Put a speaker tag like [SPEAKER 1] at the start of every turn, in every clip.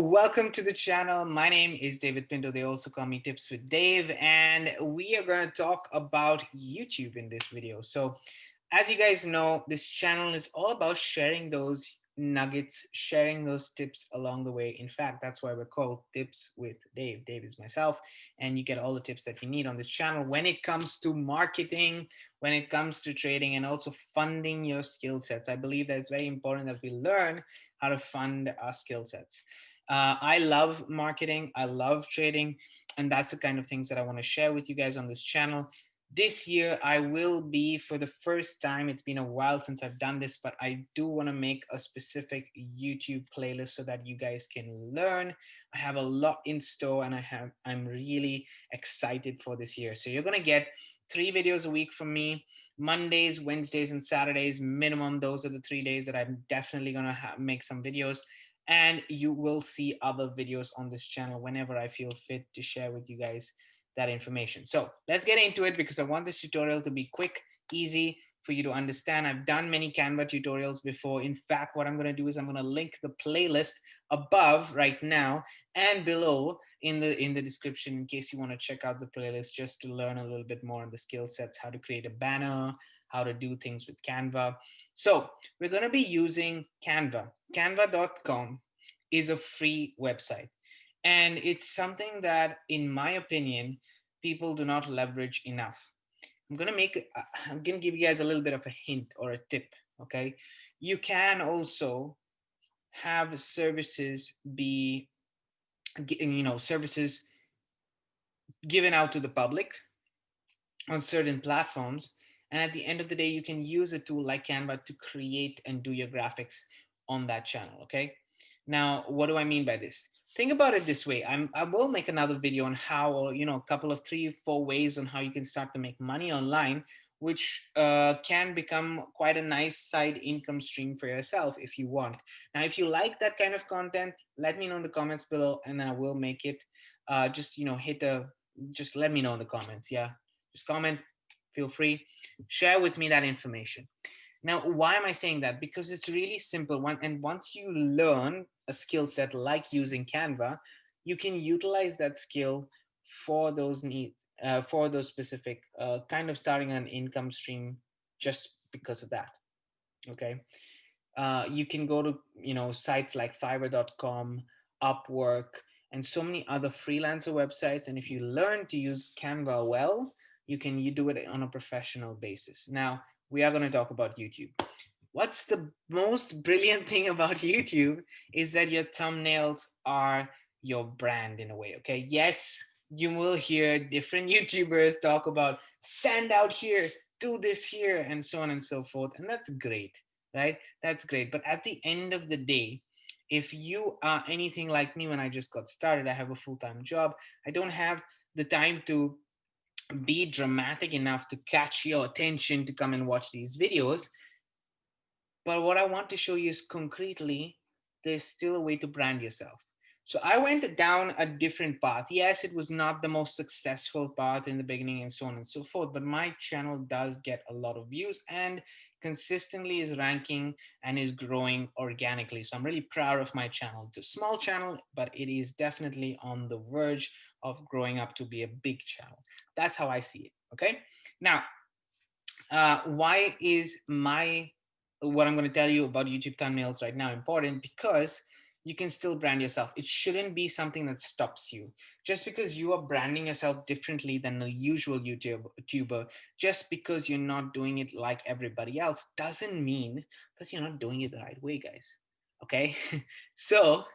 [SPEAKER 1] welcome to the channel. My name is David Pinto. They also call me Tips with Dave, and we are going to talk about YouTube in this video. So as you guys know, this channel is all about sharing those nuggets, sharing those tips along the way. In fact, that's why we're called Tips with Dave. Dave is myself, and you get all the tips that you need on this channel when it comes to marketing, when it comes to trading, and also funding your skill sets. I believe that it's very important that we learn how to fund our skill sets. I love marketing, I love trading, and that's the kind of things that I want to share with you guys on this channel. This year, I will be, for the first time, it's been a while since I've done this, but I do want to make a specific YouTube playlist so that you guys can learn. I have a lot in store, and I'm really excited for this year. So you're going to get 3 videos a week from me. Mondays, Wednesdays, and Saturdays minimum. Those are the 3 days that I'm definitely going to make some videos. And you will see other videos on this channel whenever I feel fit to share with you guys that information. So let's get into it, because I want this tutorial to be quick, easy for you to understand. I've done many Canva tutorials before. In fact, what I'm going to do is I'm going to link the playlist above right now and below in the description, in case you want to check out the playlist just to learn a little bit more on the skill sets, how to create a banner, how to do things with Canva. So we're going to be using Canva. Canva.com is a free website, and it's something that, in my opinion, people do not leverage enough. I'm gonna give you guys a little bit of a hint or a tip. Okay, you can also have services be, services given out to the public on certain platforms, and at the end of the day, you can use a tool like Canva to create and do your graphics on that channel. Okay, now what do I mean by this? Think about it this way. I will make another video on how, or a couple of 3-4 ways on how you can start to make money online, which can become quite a nice side income stream for yourself if you want. Now, if you like that kind of content, let me know in the comments below, and I will make it. Just let me know in the comments. Yeah, just comment, feel free, share with me that information. Now, why am I saying that? Because it's really simple. And once you learn a skill set like using Canva, you can utilize that skill for those needs, for those specific kind of starting an income stream just because of that. Okay. You can go to sites like Fiverr.com, Upwork, and so many other freelancer websites. And if you learn to use Canva well, you do it on a professional basis. Now we are going to talk about YouTube. What's the most brilliant thing about YouTube is that your thumbnails are your brand in a way. Okay, yes, you will hear different YouTubers talk about stand out here, do this here, and so on and so forth, and that's great, right? That's great. But at the end of the day, if you are anything like me, when I just got started, I have a full-time job. I don't have the time to be dramatic enough to catch your attention to come and watch these videos. But what I want to show you is concretely, there's still a way to brand yourself. So I went down a different path. Yes, it was not the most successful path in the beginning and so on and so forth, but my channel does get a lot of views and consistently is ranking and is growing organically. So I'm really proud of my channel. It's a small channel, but it is definitely on the verge of growing up to be a big channel. That's how I see it. Okay. Now, why is what I'm going to tell you about YouTube thumbnails right now important? Because you can still brand yourself. It shouldn't be something that stops you. Just because you are branding yourself differently than a usual YouTuber, just because you're not doing it like everybody else, doesn't mean that you're not doing it the right way, guys. Okay? So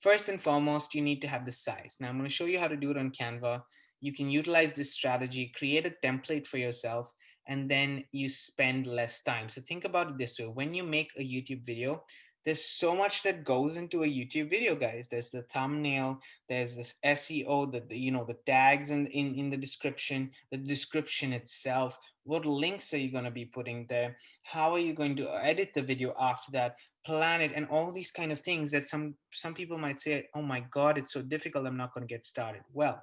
[SPEAKER 1] first and foremost, you need to have the size. Now I'm going to show you how to do it on Canva. You can utilize this strategy, create a template for yourself, and then you spend less time. So think about it this way. When you make a YouTube video, there's so much that goes into a YouTube video, guys. There's the thumbnail, there's this SEO, the tags in the description itself. What links are you going to be putting there? How are you going to edit the video after that? Plan it, and all these kind of things that some people might say, oh my God, it's so difficult, I'm not going to get started. Well,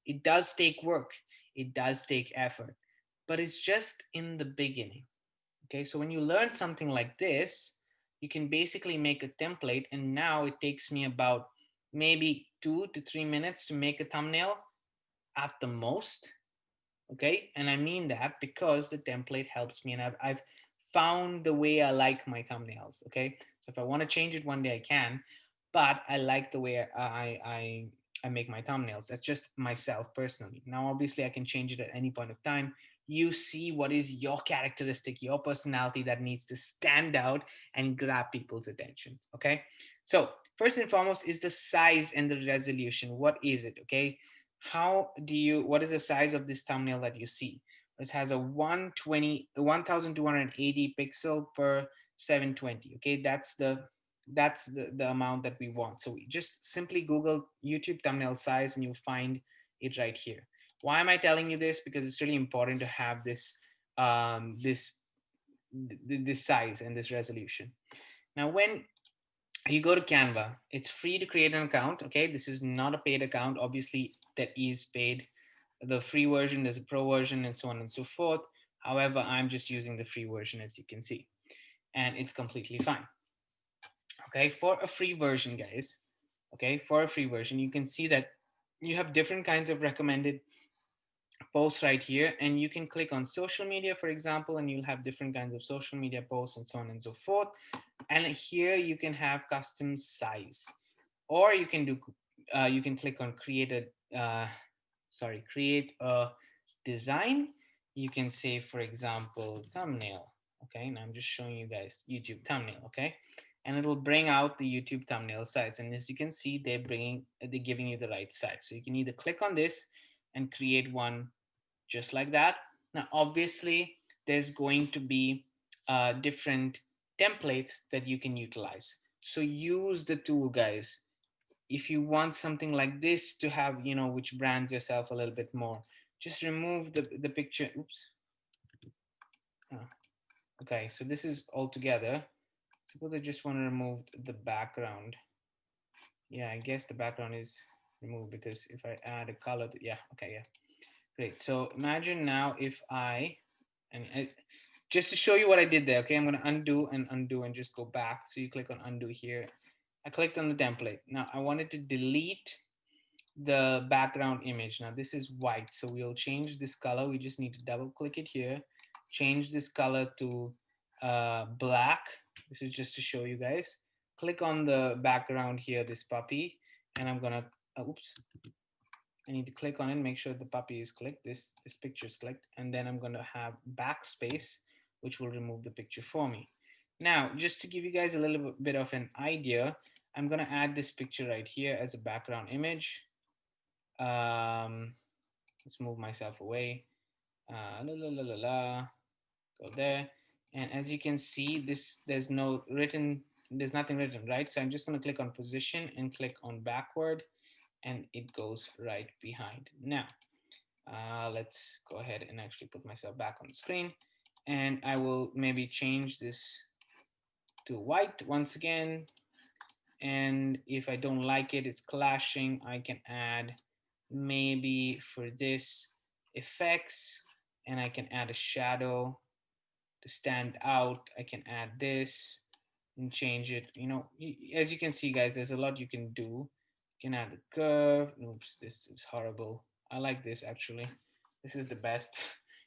[SPEAKER 1] it does take work, it does take effort, but it's just in the beginning. Okay, so when you learn something like this, you can basically make a template, and now it takes me about maybe 2 to 3 minutes to make a thumbnail at the most. Okay, and I mean that because the template helps me, and I've found the way I like my thumbnails. Okay, so if I want to change it one day, I can, but I like the way I make my thumbnails. That's just myself personally. Now, obviously, I can change it at any point of time. You see what is your characteristic, your personality that needs to stand out and grab people's attention. Okay, so first and foremost is the size and the resolution. What is it? Okay, what is the size of this thumbnail that you see? It has a 1280 pixel per 720. Okay, that's the amount that we want. So we just simply Google YouTube thumbnail size and you'll find it right here. Why am I telling you this? Because it's really important to have this this size and this resolution. Now, when you go to Canva, it's free to create an account. Okay, this is not a paid account. Obviously, that is paid. The free version, there's a pro version, and so on and so forth. However, I'm just using the free version, as you can see, and it's completely fine. Okay, for a free version, guys. Okay, for a free version, you can see that you have different kinds of recommended posts right here, and you can click on social media, for example, and you'll have different kinds of social media posts and so on and so forth. And here you can have custom size, or you can do you can click on create a design. You can say, for example, thumbnail. Okay, and I'm just showing you guys YouTube thumbnail. Okay, and it will bring out the YouTube thumbnail size, and as you can see, they're giving you the right size. So you can either click on this and create one just like that. Now, obviously, there's going to be different templates that you can utilize. So use the tool, guys. If you want something like this to have, which brands yourself a little bit more, just remove the picture. Oops. Oh, okay, so this is all together. Suppose I just want to remove the background. Yeah, I guess the background is removed because if I add a color, yeah, okay, yeah. Great. So imagine now if just to show you what I did there, okay, I'm going to undo and just go back. So you click on undo here. I clicked on the template. Now I wanted to delete the background image. Now this is white, so we'll change this color. We just need to double click it here, change this color to black. This is just to show you guys. Click on the background here, this puppy, and I'm gonna oops, I need to click on it, make sure the puppy is clicked, this picture is clicked, and then I'm going to have backspace, which will remove the picture for me. Now, just to give you guys a little bit of an idea, I'm going to add this picture right here as a background image. Let's move myself away. Go there. And as you can see, there's nothing written, right? So I'm just going to click on position and click on backward, and it goes right behind. Now, let's go ahead and actually put myself back on the screen, and I will maybe change this to white once again. And if I don't like it, it's clashing, I can add maybe for this effects, and I can add a shadow to stand out. I can add this and change it. As you can see, guys, there's a lot you can do. You can add a curve. Oops, this is horrible. I like this actually. This is the best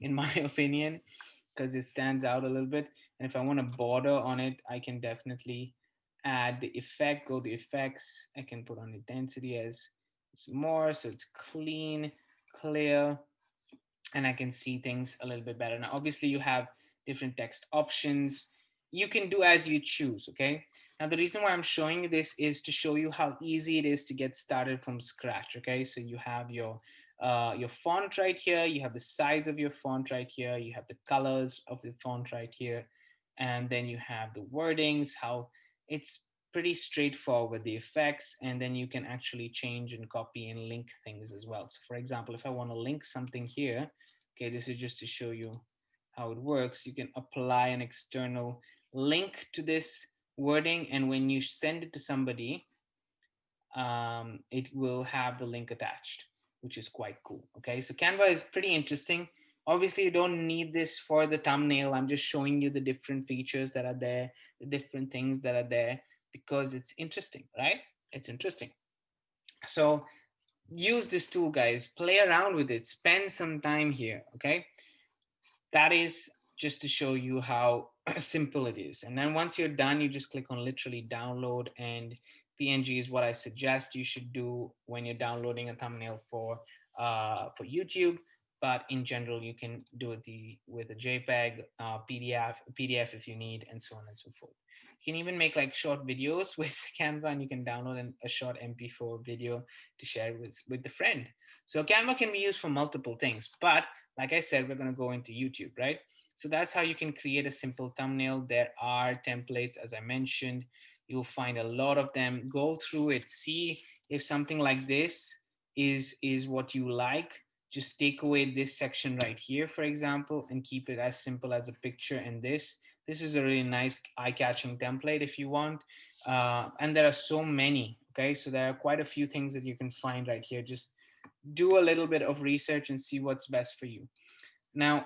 [SPEAKER 1] in my opinion because it stands out a little bit. And if I want a border on it, I can definitely add the effect, go to effects. I can put on intensity as it's more, so it's clean, clear, and I can see things a little bit better. Now, obviously you have different text options. You can do as you choose, okay? Now, the reason why I'm showing you this is to show you how easy it is to get started from scratch, okay? So you have your font right here, you have the size of your font right here, you have the colors of the font right here, and then you have the wordings, how it's pretty straightforward, the effects, and then you can actually change and copy and link things as well. So for example, if I want to link something here, okay, this is just to show you how it works. You can apply an external link to this wording, and when you send it to somebody, it will have the link attached, which is quite cool. Okay, so Canva is pretty interesting. Obviously, you don't need this for the thumbnail. I'm just showing you the different features that are there, the different things that are there, because it's interesting, right? It's interesting. So use this tool, guys. Play around with it. Spend some time here, okay? That is just to show you how simple it is. And then once you're done, you just click on literally download, and PNG is what I suggest you should do when you're downloading a thumbnail for YouTube. But in general, you can do it with a JPEG, PDF if you need, and so on and so forth. You can even make like short videos with Canva, and you can download a short MP4 video to share with the friend. So Canva can be used for multiple things, but like I said, we're going to go into YouTube, right? So that's how you can create a simple thumbnail. There are templates, as I mentioned. You'll find a lot of them. Go through it, see if something like this is what you like. Just take away this section right here, for example, and keep it as simple as a picture. And this is a really nice eye-catching template if you want. And there are so many, okay? So there are quite a few things that you can find right here. Just do a little bit of research and see what's best for you. Now,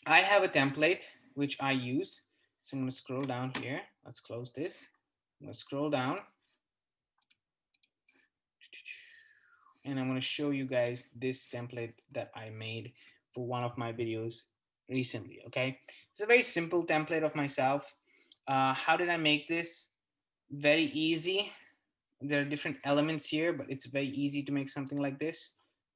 [SPEAKER 1] I have a template which I use. So I'm going to scroll down here. Let's close this. I'm going to scroll down. And I'm going to show you guys this template that I made for one of my videos recently, okay? It's a very simple template of myself. How did I make this? Very easy. There are different elements here, but it's very easy to make something like this,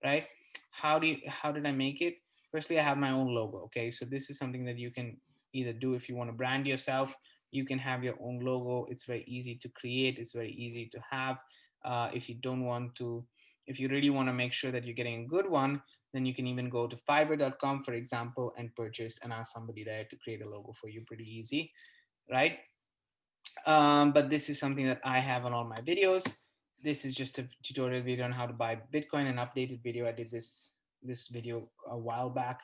[SPEAKER 1] right? How did I make it? Firstly, I have my own logo, okay? So this is something that you can either do if you want to brand yourself. You can have your own logo. It's very easy to create. It's very easy to have. If you don't want to, if you really want to make sure that you're getting a good one, then you can even go to fiverr.com, for example, and purchase and ask somebody there to create a logo for you. Pretty easy, right? But this is something that I have on all my videos. This is just a tutorial video on how to buy Bitcoin, an updated video. I did this video a while back.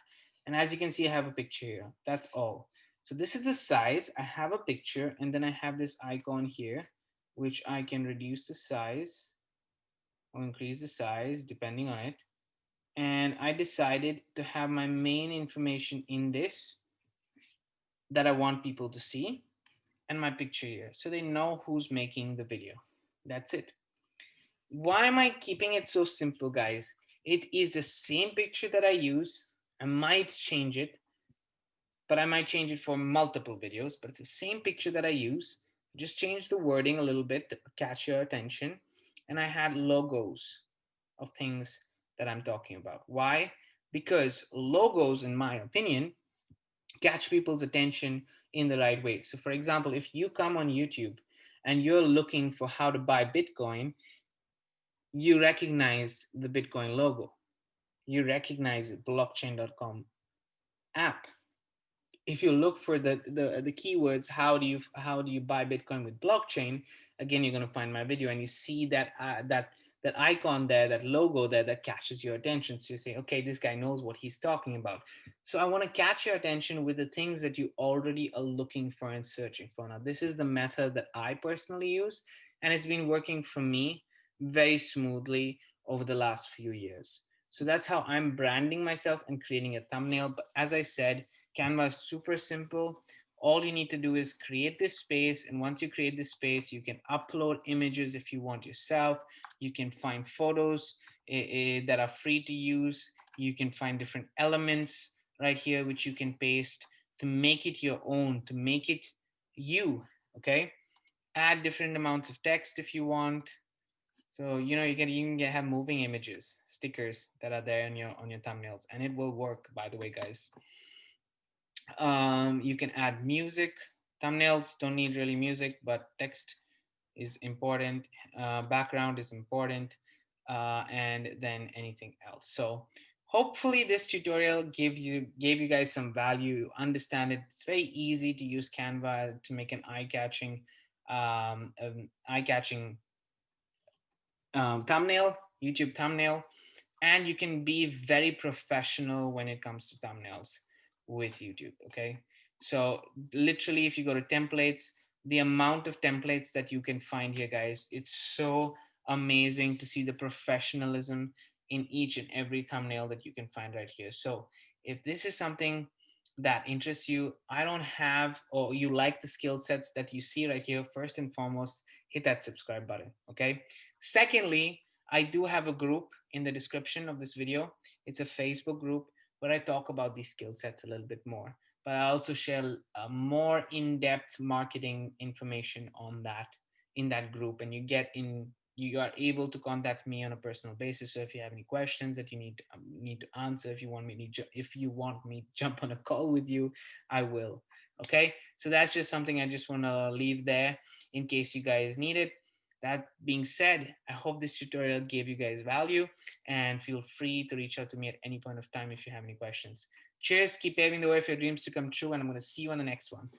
[SPEAKER 1] And as you can see, I have a picture here. That's all. So this is the size. I have a picture, and then I have this icon here, which I can reduce the size or increase the size depending on it. And I decided to have my main information in this that I want people to see, and my picture here, so they know who's making the video. That's it. Why am I keeping it so simple, guys? It is the same picture that I use. I might change it, but I might change it for multiple videos, but it's the same picture that I use. Just change the wording a little bit to catch your attention. And I had logos of things that I'm talking about. Why? Because logos, in my opinion, catch people's attention in the right way. So for example, if you come on YouTube and you're looking for how to buy Bitcoin, you recognize the Bitcoin logo. You recognize blockchain.com app. If you look for the keywords, how do you buy Bitcoin with blockchain, again, you're going to find my video, and you see that that icon there, that logo there, that catches your attention. So you say, okay, this guy knows what he's talking about. So I want to catch your attention with the things that you already are looking for and searching for. Now, this is the method that I personally use, and it's been working for me very smoothly over the last few years. So that's how I'm branding myself and creating a thumbnail. But as I said, Canva is super simple. All you need to do is create this space. And once you create this space, you can upload images if you want yourself. You can find photos that are free to use. You can find different elements right here, which you can paste to make it your own, to make it you, okay? Add different amounts of text if you want. So, you know, you can have moving images, stickers that are there on your thumbnails, and it will work, by the way, guys. You can add music. Thumbnails don't need really music, but text is important. Background is important, and then anything else. So hopefully this tutorial gave you guys some value. You understand it. It's very easy to use Canva to make an eye-catching thumbnail, YouTube thumbnail, and you can be very professional when it comes to thumbnails with YouTube, okay? So literally, if you go to templates, the amount of templates that you can find here, guys, it's so amazing to see the professionalism in each and every thumbnail that you can find right here. So If this is something that interests you, I don't have, or you like the skill sets that you see right here, first and foremost, hit that subscribe button. Okay. Secondly, I do have a group in the description of this video. It's a Facebook group where I talk about these skill sets a little bit more, but I also share more in-depth marketing information on that in that group. And you are able to contact me on a personal basis. So if you have any questions that you need to answer, if you want me to jump on a call with you, I will. Okay, so that's just something I just want to leave there in case you guys need it. That being said, I hope this tutorial gave you guys value, and feel free to reach out to me at any point of time if you have any questions. Cheers, keep paving the way for your dreams to come true, and I'm going to see you on the next one.